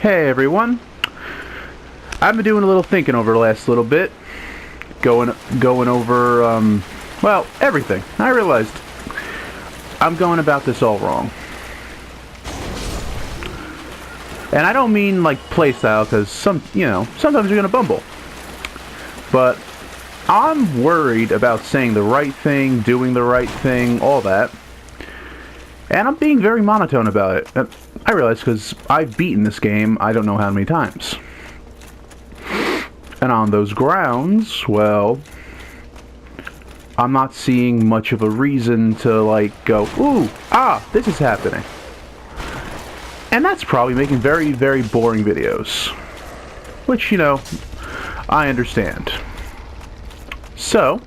Hey everyone. I've been doing a little thinking over the last little bit. Going over, well, everything. I realized I'm going about this all wrong. And I don't mean like playstyle, because sometimes you're gonna bumble. But I'm worried about saying the right thing, doing the right thing, all that. And I'm being very monotone about it. I realize because I've beaten this game I don't know how many times. And on those grounds, well, I'm not seeing much of a reason to like go, ooh, this is happening. And that's probably making very, very boring videos. Which, I understand. So,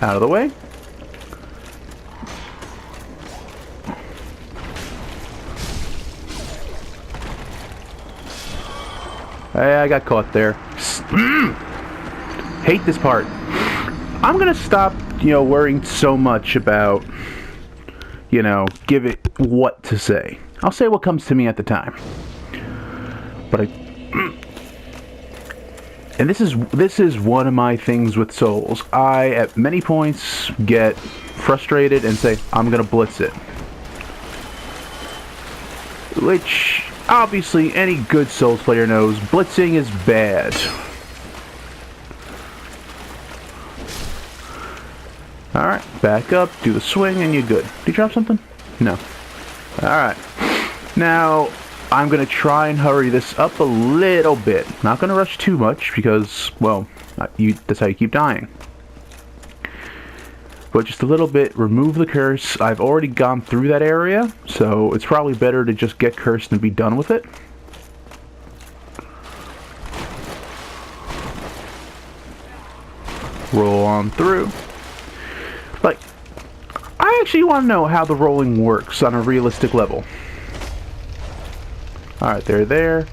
out of the way. Hey, I got caught there. Hate this part. I'm gonna stop, worrying so much about, give it what to say. I'll say what comes to me at the time. But and this is one of my things with Souls. I, at many points, get frustrated and say, I'm gonna blitz it. Which, obviously, any good Souls player knows, blitzing is bad. Alright, back up, do the swing, and you're good. Did you drop something? No. Alright. Now, I'm going to try and hurry this up a little bit. Not going to rush too much because, well, that's how you keep dying. But just a little bit, remove the curse. I've already gone through that area, so it's probably better to just get cursed and be done with it. Roll on through. Like, I actually want to know how the rolling works on a realistic level. Alright, they're there.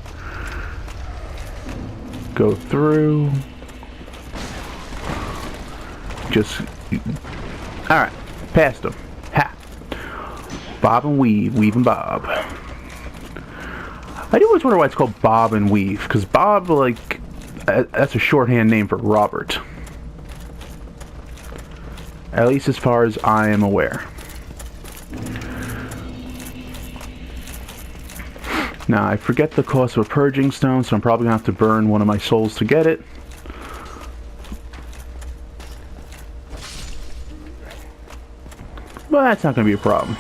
Go through. Just... Alright, past them. Ha! Bob and weave, weave and bob. I do always wonder why it's called Bob and Weave, because Bob, like, that's a shorthand name for Robert. At least as far as I am aware. Now, I forget the cost of a purging stone, so I'm probably going to have to burn one of my souls to get it. But that's not going to be a problem.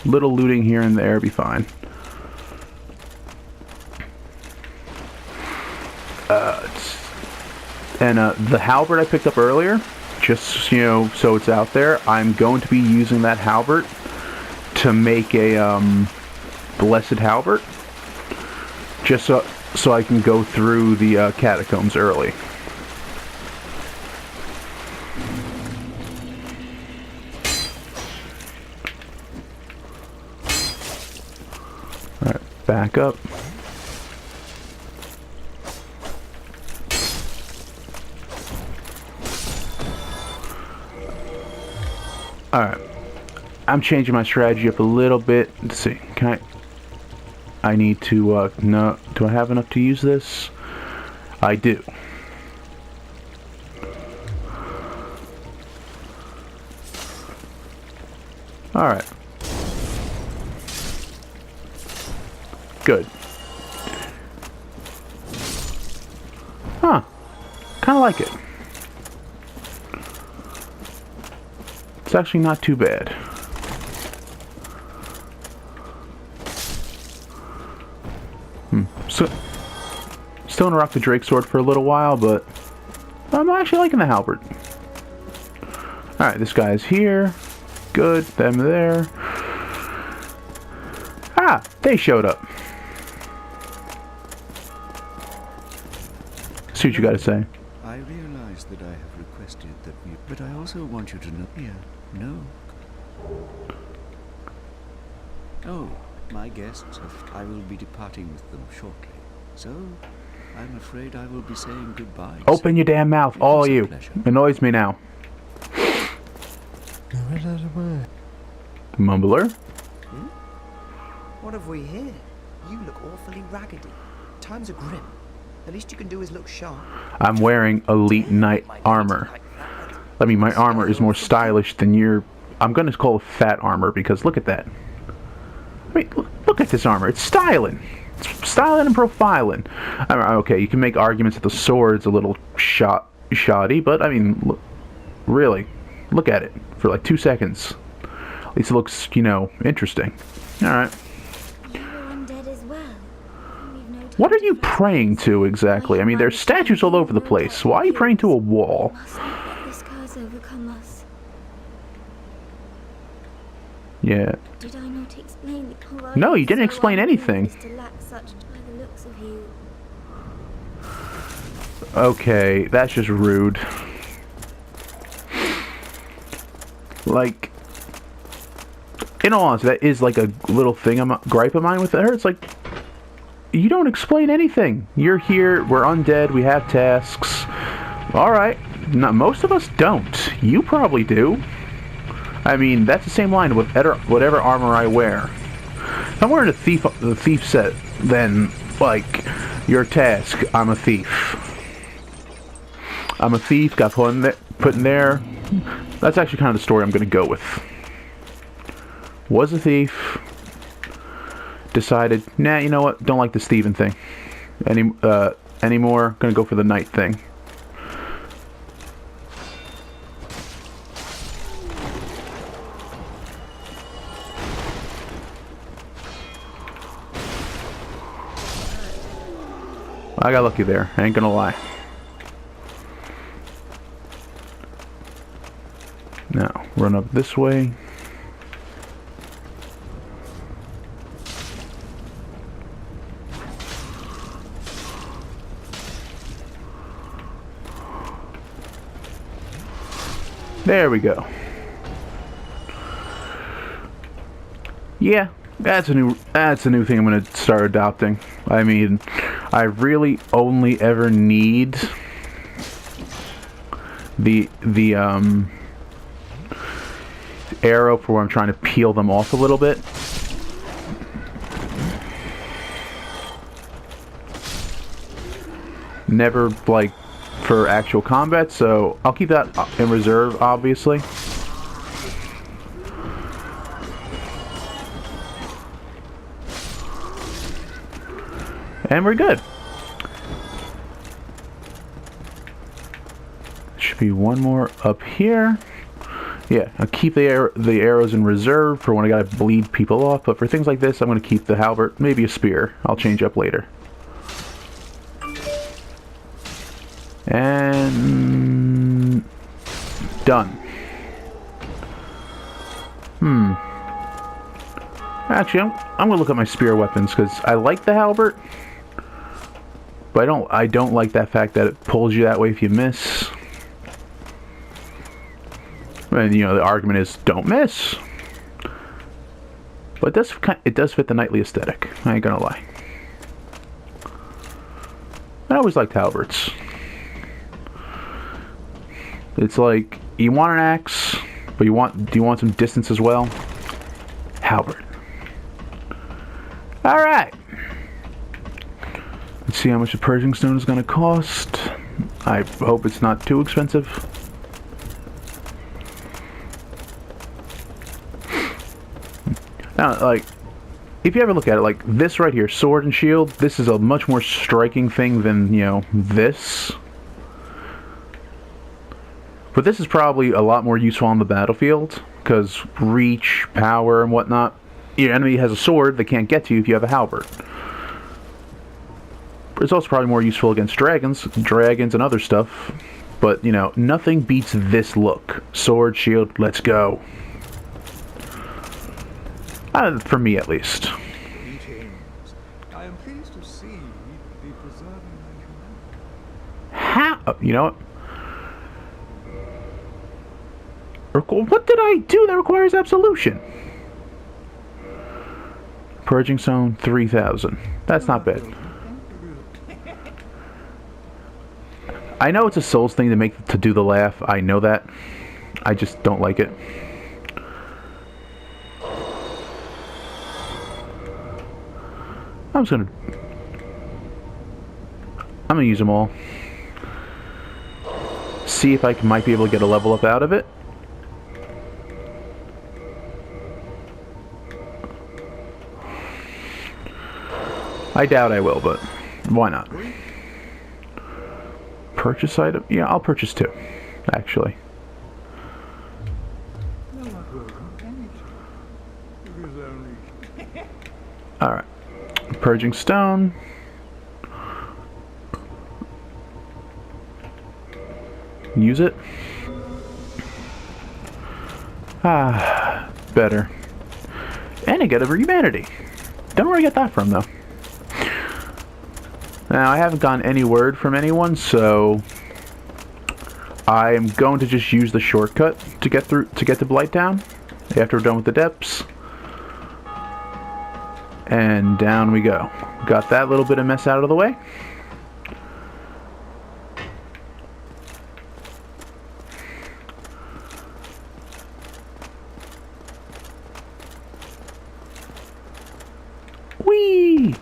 Little looting here and there, be fine. The halberd I picked up earlier, just, so it's out there, I'm going to be using that halberd to make a, blessed halberd. Just so I can go through the catacombs early. Alright, back up. Alright. I'm changing my strategy up a little bit. Let's see. I need to, no, do I have enough to use this? I do. Alright. Good. Huh. Kinda like it. It's actually not too bad. So, still gonna rock the Drake sword for a little while, but I'm actually liking the halberd. Alright, this guy's here. Good, them there. Ah, they showed up. See what you gotta say. I realize that I have requested that we... But I also want you to know... Yeah, no. Oh, my guests have... I will be departing with them shortly. So, I'm afraid I will be saying goodbye. Open your damn mouth, all of you. Annoys me now. ran out of word. Mumbler? What have we here? You look awfully raggedy. Times are grim. The least you can do is look sharp. I'm wearing elite knight armor. I mean, my armor is more stylish than your... I'm going to call it fat armor because look at that. I mean, look at this armor. It's styling. It's styling and profiling. Okay, you can make arguments that the sword's a little shoddy, but I mean, really, look at it for like 2 seconds. At least it looks, you know, interesting. Alright. What are you praying to exactly? I mean, there's statues all over the place. Why are you praying to a wall? Yeah. Did I not explain that? No, you didn't explain anything. Okay, that's just rude. Like, in all honesty, that is like a little thing, gripe of mine with her. It's like, you don't explain anything. You're here, we're undead, we have tasks. Alright, most of us don't. You probably do. I mean, that's the same line with whatever armor I wear. If I'm wearing the thief set, then, like, your task, I'm a thief. I'm a thief, got put in there. That's actually kind of the story I'm going to go with. Was a thief. Decided, nah, you know what? Don't like this thieving thing anymore. Gonna go for the knight thing. I got lucky there. I ain't gonna lie. Now, run up this way. There we go. Yeah, that's a new thing I'm gonna start adopting. I mean, I really only ever need the arrow for where I'm trying to peel them off a little bit. Never like for actual combat, so I'll keep that in reserve, obviously. And we're good. Should be one more up here. Yeah, I'll keep the arrows in reserve for when I gotta bleed people off, but for things like this, I'm gonna keep the halberd, maybe a spear. I'll change up later. And done. Actually, I'm gonna look at my spear weapons because I like the halberd, but I don't like that fact that it pulls you that way if you miss. And you know the argument is don't miss, but it does fit the knightly aesthetic. I ain't gonna lie. I always liked halberds. It's like, you want an axe, but do you want some distance as well? Halberd. Alright. Let's see how much the purging stone is going to cost. I hope it's not too expensive. Now, like, if you ever look at it, like, this right here, sword and shield, this is a much more striking thing than, you know, this. But this is probably a lot more useful on the battlefield, because reach, power, and whatnot. Your enemy has a sword, they can't get to you if you have a halberd. But it's also probably more useful against dragons and other stuff. But, you know, nothing beats this look. Sword, shield, let's go. For me, at least. I am pleased to see you be preserving my humanity. How? You know what? What did I do that requires absolution? Purging Stone 3,000. That's not bad. I know it's a Souls thing to do the laugh. I know that. I just don't like it. I'm gonna use them all. See if I might be able to get a level up out of it. I doubt I will, but why not? Purchase item? Yeah, I'll purchase 2, actually. Alright. Purging stone. Use it. Ah, better. And I get a humanity. Don't know where I get that from, though. Now, I haven't gotten any word from anyone, so I am going to just use the shortcut to get to Blighttown after we're done with the depths. And down we go. Got that little bit of mess out of the way. Whee!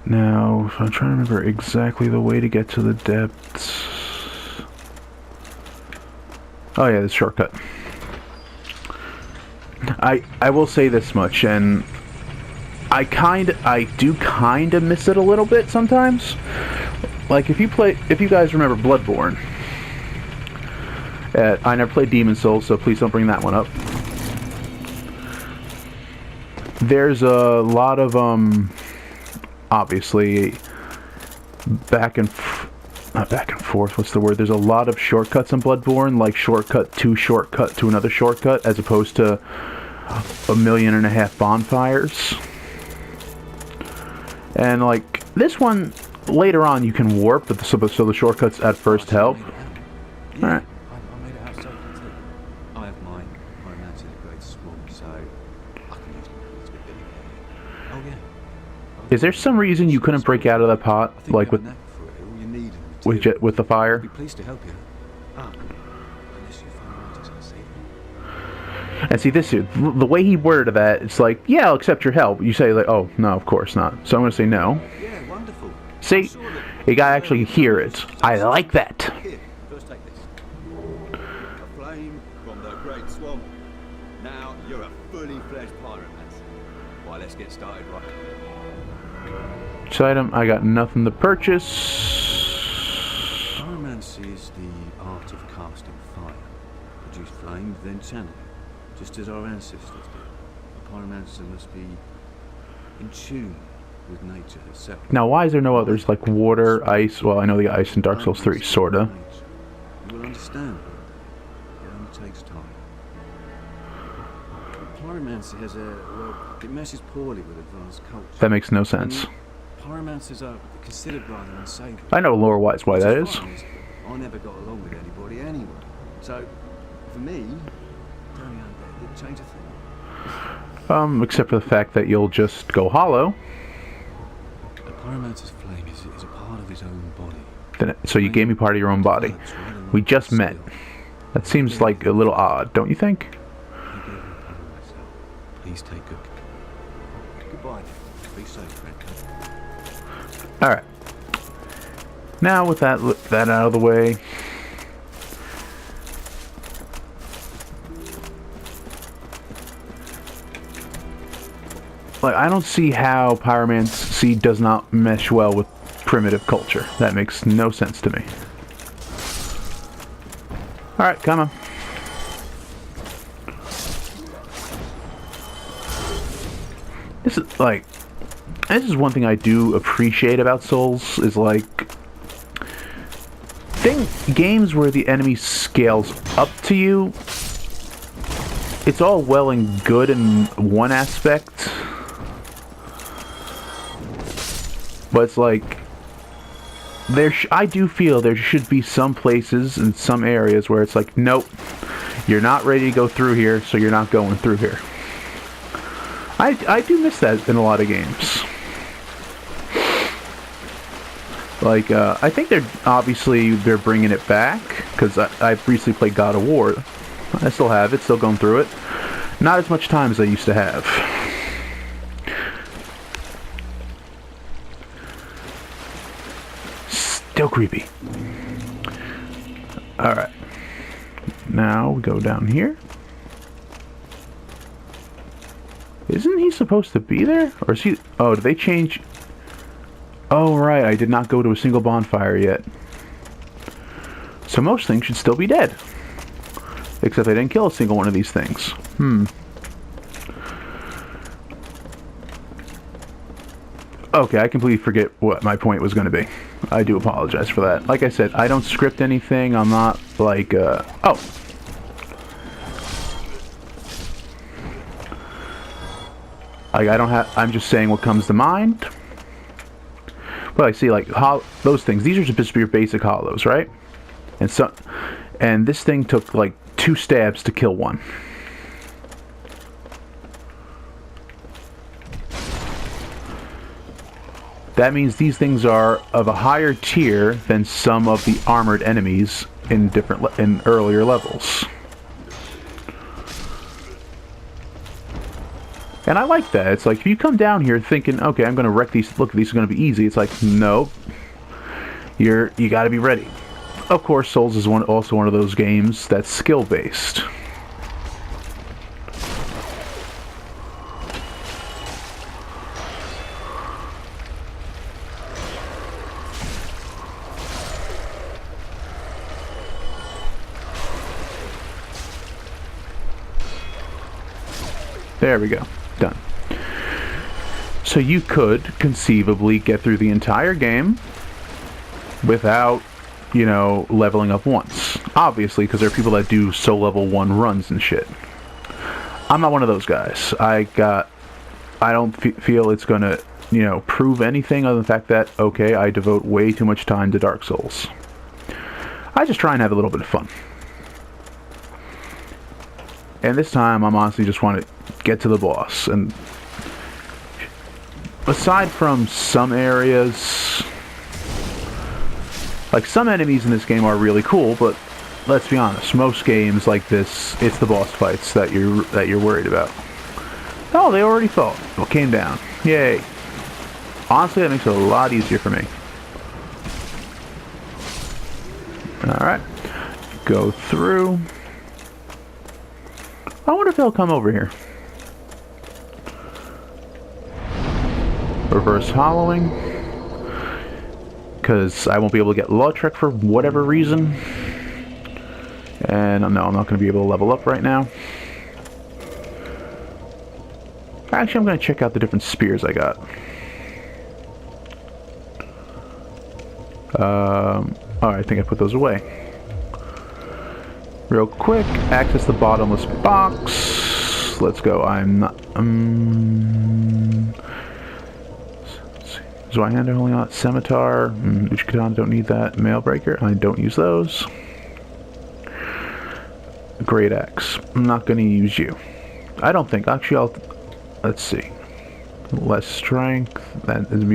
Now, I'm trying to remember exactly the way to get to the depths. Oh yeah, this shortcut. I will say this much, and I do kind of miss it a little bit sometimes. Like if you guys remember Bloodborne. I never played Demon Souls, so please don't bring that one up. There's a lot of obviously not back and forth, what's the word? There's a lot of shortcuts in Bloodborne, like shortcut to another shortcut, as opposed to 1.5 million bonfires. And like this one, later on you can warp, but so the shortcuts at first help. Yeah, Alright. I made it out safely too. I have mine. My man's in a great swamp, so I can use my boots with Billy. Oh yeah. Is there some reason you couldn't break out of the pot, like with the fire? I'd be pleased to help you. Unless you find out it's unsafe. And see, this dude, the way he worded that, it's like, yeah, I'll accept your help. You say, like, oh, no, of course not. So I'm going to say no. Yeah, wonderful. See, you got to actually hear it. I like that. Here, first take this. A flame from the great swamp. Now you're a fully fledged pyromancer. Why, let's get started right. Each item, I got nothing to purchase. Pyromancy is the art of casting fire. Produce flames, then channel it, just as our ancestors did. A pyromancer must be in tune with nature herself. Now, why is there no others, like water, ice? Well, I know the ice in Dark Souls 3, sorta. You will understand. It only takes time. Pyromancy has it meshes poorly with advanced culture. That makes no sense. Pyromancers are considered rather unsavory. I know lore-wise why that is. I never got along with anybody anyway. So, for me, turning undead didn't change a thing. Except for the fact that you'll just go hollow. A pyromancer's flame is a part of his own body. So you gave me part of your own body. We just met. That seems like a little odd, don't you think? Please take good. Goodbye. Be safe, friend. Alright. Now with that out of the way. Like, I don't see how pyromancy does not mesh well with primitive culture. That makes no sense to me. Alright, come on. This is one thing I do appreciate about Souls, is like games where the enemy scales up to you. It's all well and good in one aspect, but it's like I do feel there should be some places in some areas where it's like, nope, you're not ready to go through here, so you're not going through here. I do miss that in a lot of games. Like, I think they're bringing it back, because I've recently played God of War. I still have it, still going through it. Not as much time as I used to have. creepy. Alright. Now we go down here. Isn't he supposed to be there? Or is he... Oh, did they change... Oh, right. I did not go to a single bonfire yet. So most things should still be dead. Except I didn't kill a single one of these things. Okay, I completely forget what my point was going to be. I do apologize for that. Like I said, I don't script anything. I'm not like, oh. Like, I don't have, I'm just saying what comes to mind. But I see, like, those things. These are just your basic hollows, right? And this thing took, like, 2 stabs to kill one. That means these things are of a higher tier than some of the armored enemies in earlier levels. And I like that. It's like, if you come down here thinking, okay, I'm going to wreck these, look, these are going to be easy. It's like, nope. You got to be ready. Of course, Souls is also one of those games that's skill-based. There we go. Done. So you could conceivably get through the entire game without, you know, leveling up once. Obviously, because there are people that do level 1 runs and shit. I'm not one of those guys. I don't feel it's gonna, you know, prove anything other than the fact that, okay, I devote way too much time to Dark Souls. I just try and have a little bit of fun. And this time, I'm honestly just want to get to the boss. And aside from some areas, like, some enemies in this game are really cool, but let's be honest, most games like this, it's the boss fights that you're worried about. Oh, they already fell. Well, came down. Yay. Honestly, that makes it a lot easier for me. Alright. Go through. I wonder if they'll come over here. Reverse hollowing. Because I won't be able to get Lautrec for whatever reason. And no, I'm not going to be able to level up right now. Actually, I'm going to check out the different spears I got. Oh, I think I put those away. Real quick, access the bottomless box. Let's go. I'm not... Zweihander only on Scimitar. Uchikatana, don't need that. Mailbreaker, I don't use those. Great Axe, I'm not going to use you. I don't think. Actually, let's see. Less strength. That'd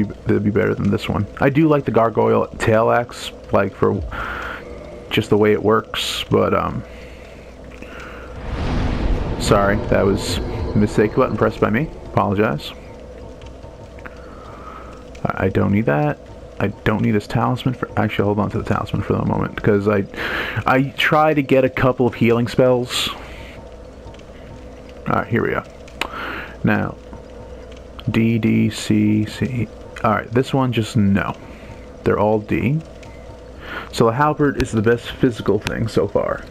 be better than this one. I do like the Gargoyle Tail Axe, like, for just the way it works, but sorry, that was a mistake button pressed by me. Apologize. I don't need that. I don't need this talisman for... Actually, hold on to the talisman for the moment, because I try to get a couple of healing spells. Alright, here we go. Now, D, D, C, C. Alright, this one, just no. They're all D. So the halberd is the best physical thing so far.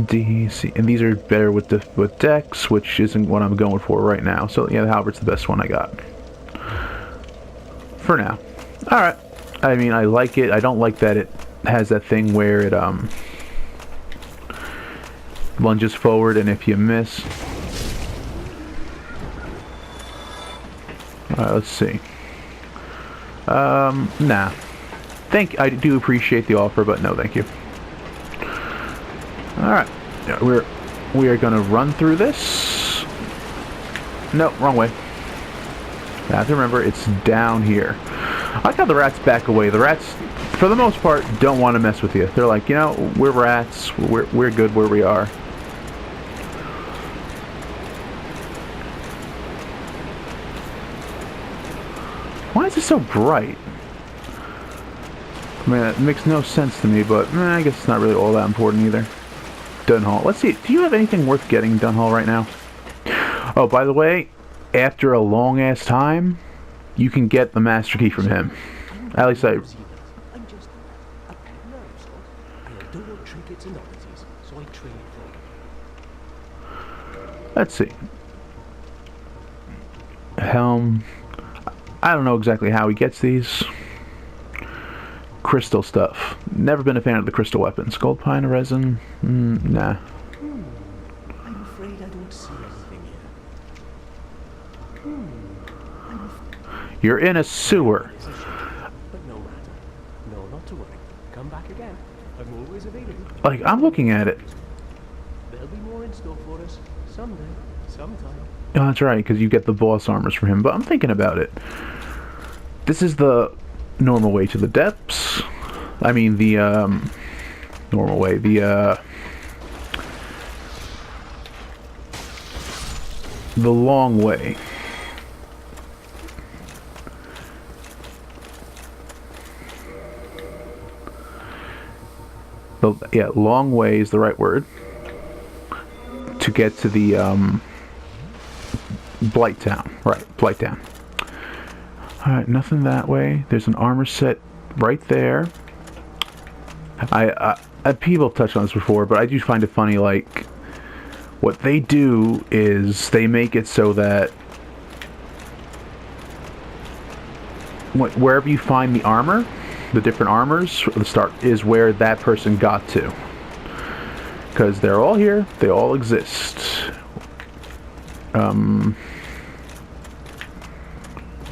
D, C, and these are better with Dex, which isn't what I'm going for right now. So yeah, the halberd's the best one I got. For now. Alright. I mean, I like it. I don't like that it has that thing where it lunges forward, and if you miss... Alright, let's see. Nah. I do appreciate the offer, but no thank you. Alright. We are gonna run through this. No, wrong way. I have to remember, it's down here. I like how the rats back away. The rats, for the most part, don't want to mess with you. They're like, you know, we're rats. We're good where we are. Why is it so bright? I mean, it makes no sense to me, but I guess it's not really all that important either. Dunhall. Let's see, do you have anything worth getting, Dunhall, right now? Oh, by the way, after a long-ass time, you can get the Master Key from him. At least I... I'm just a pet nurse, and I don't want trinkets and oddities, so I trade for them. Let's see. Helm. I don't know exactly how he gets these. Crystal stuff. Never been a fan of the crystal weapons. Gold pine resin? Nah. I'm afraid I don't see anything here. You're in a sewer. It's a shame, but no matter. No, not to worry. Come back again. I'm always available. Like, I'm looking at it. There'll be more in store for us. Someday. Sometime. Oh, that's right, because you get the boss armors from him. But I'm thinking about it. This is the normal way to the depths. I mean, the, normal way. The long way. Yeah, long way is the right word. To get to the, Blight Town. Right, Blight Town. Alright, nothing that way. There's an armor set right there. People have touched on this before, but I do find it funny, like, what they do is they make it so that wherever you find the armor, the different armors, the start is where that person got to. Because they're all here, they all exist.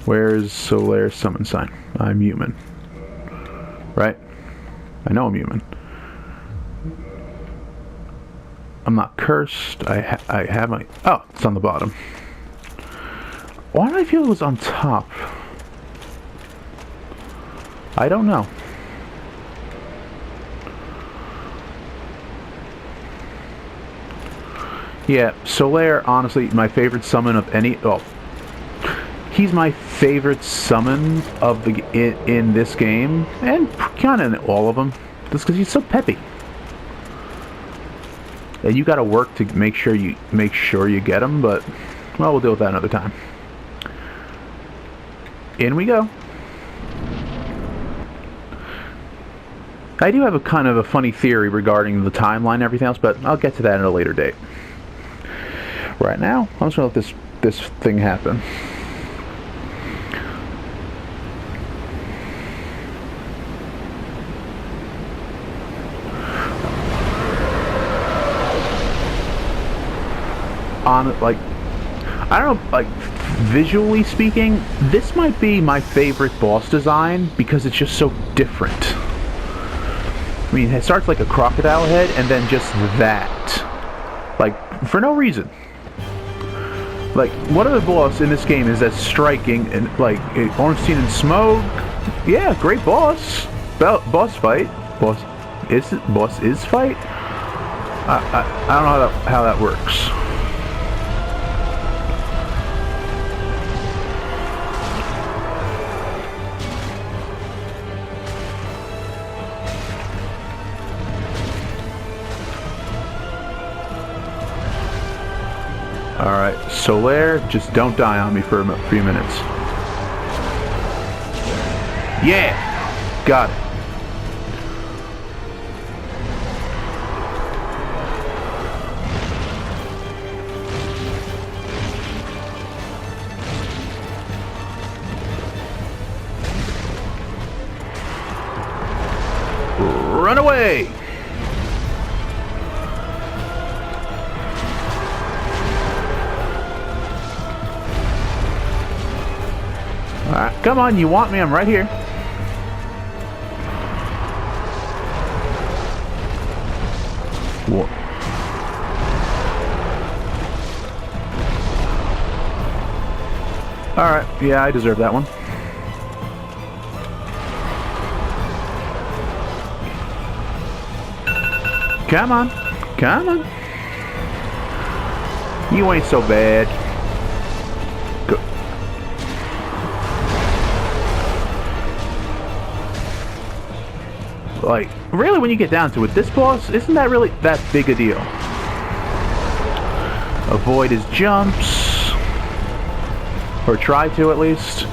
Where's Solaire summon sign? I'm human. Right? I know I'm human. I'm not cursed. I have my... Oh, it's on the bottom. Why did I feel it was on top? I don't know. Yeah, Solaire, honestly, my favorite summon of any... Oh, he's my favorite summon of the in this game, and kind of in all of them. Just because he's so peppy. And you got to work to make sure you get him, but well, we'll deal with that another time. In we go. I do have a kind of a funny theory regarding the timeline and everything else, but I'll get to that at a later date. Right now, I'm just gonna let this thing happen. Like, I don't know, like, visually speaking, this might be my favorite boss design because it's just so different. I mean, it starts like a crocodile head and then just that. Like, for no reason. Like, one of the boss in this game is that striking and, like, Ornstein and Smoke. Yeah, great boss. Boss fight. Boss is fight? I don't know how that works. Alright, Solaire, just don't die on me for a few minutes. Yeah! Got it. Run away! Alright, come on, you want me, I'm right here. Whoa. Alright, yeah, I deserve that one. Come on, come on. You ain't so bad. Go. like, really when you get down to it, this boss, isn't that really that big a deal? Avoid his jumps. Or try to, at least.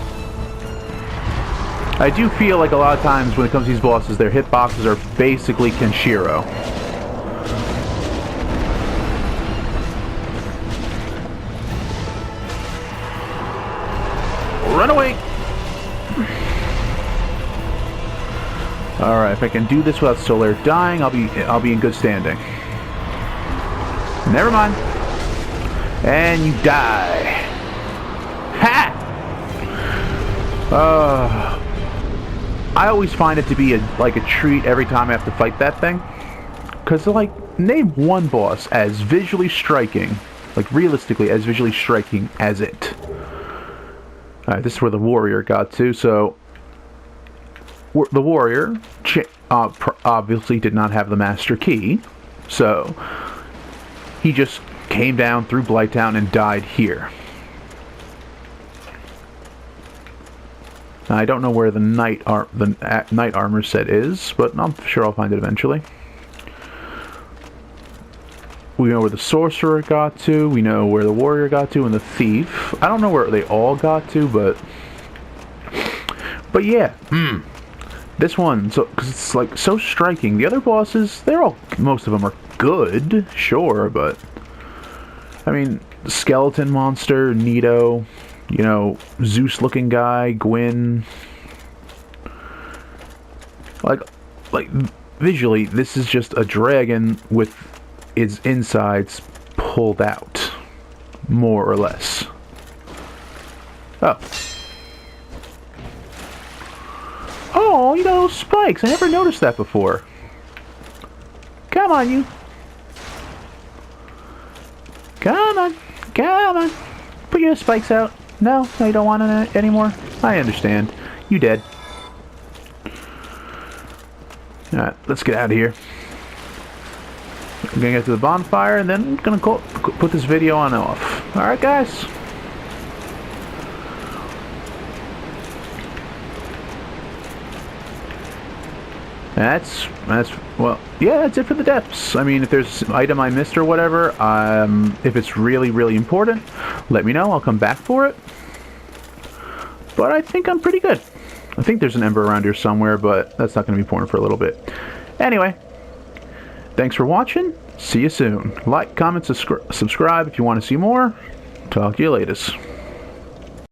I do feel like a lot of times when it comes to these bosses, their hitboxes are basically Kenshiro. Run away! Alright, if I can do this without Solaire dying, I'll be in good standing. Never mind. And you die. Ha! I always find it to be like a treat every time I have to fight that thing. Because, like, name one boss as visually striking, like realistically as visually striking as it. Alright, this is where the warrior got to, so the warrior obviously did not have the master key, so he just came down through Blighttown and died here. I don't know where the knight armor set is, but I'm sure I'll find it eventually. We know where the sorcerer got to, we know where the warrior got to, and the thief. I don't know where they all got to, but yeah. This one, so because it's like so striking. The other bosses, most of them are good, sure, but I mean, skeleton monster, Nito, you know, Zeus-looking guy, Gwyn. Like visually, this is just a dragon with its insides pulled out, more or less. Oh, you got those spikes. I never noticed that before. Come on, you. Come on. Come on. Put your spikes out. No, you don't want it anymore? I understand. You dead. Alright, let's get out of here. I'm gonna get to the bonfire, and then I'm gonna put this video on off. Alright, guys? Well, yeah, that's it for the depths. I mean, if there's an item I missed or whatever, if it's really, really important, let me know. I'll come back for it. But I think I'm pretty good. I think there's an ember around here somewhere, but that's not going to be important for a little bit. Anyway, thanks for watching. See you soon. Like, comment, subscribe if you want to see more. Talk to you later.